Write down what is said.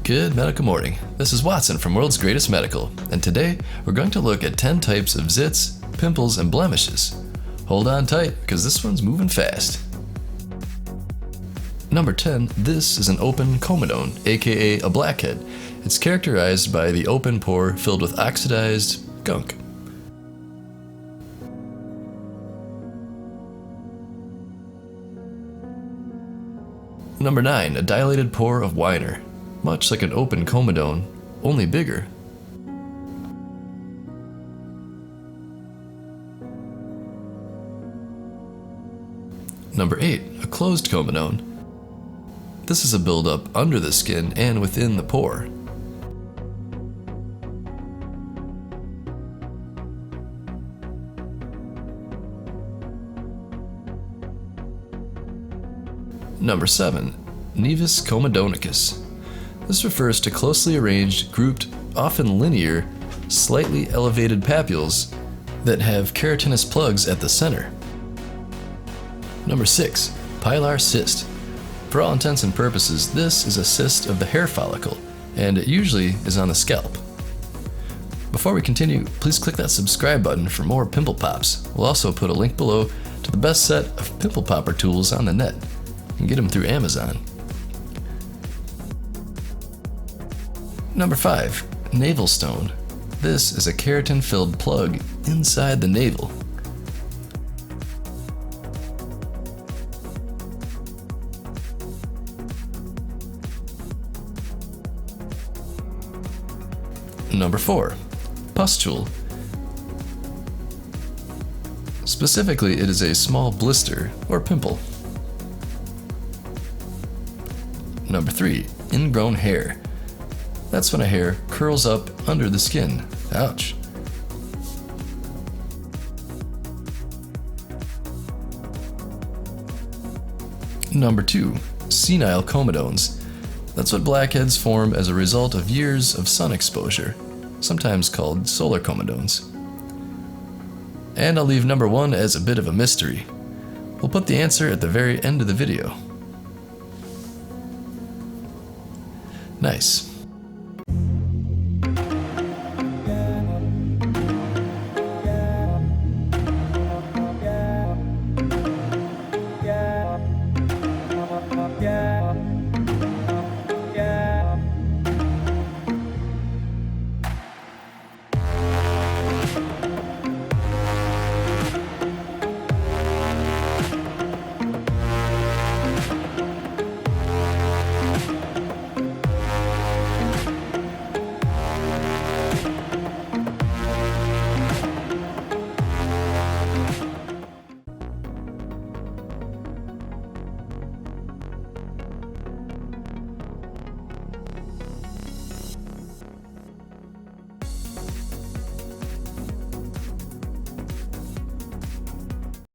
Good medical morning. This is Watson from World's Greatest Medical, and today we're going to look at 10 types of zits, pimples, and blemishes. Hold on tight, because this one's moving fast. Number 10, this is an open comedone, aka a blackhead. It's characterized by the open pore filled with oxidized gunk. Number 9, a dilated pore of Weiner. Much like an open comedone, only bigger. Number 8, a closed comedone. This is a buildup under the skin and within the pore. Number 7, nevus comedonicus. This refers to closely arranged, grouped, often linear, slightly elevated papules that have keratinous plugs at the center. Number 6, pilar cyst. For all intents and purposes, this is a cyst of the hair follicle, and it usually is on the scalp. Before we continue, please click that subscribe button for more pimple pops. We'll also put a link below to the best set of pimple popper tools on the net. You can get them through Amazon. Number 5, navel stone. This is a keratin-filled plug inside the navel. Number 4, pustule. Specifically, it is a small blister or pimple. Number 3, ingrown hair. That's when a hair curls up under the skin. Ouch. Number 2, senile comedones. That's what blackheads form as a result of years of sun exposure, sometimes called solar comedones. And I'll leave number 1 as a bit of a mystery. We'll put the answer at the very end of the video. Nice.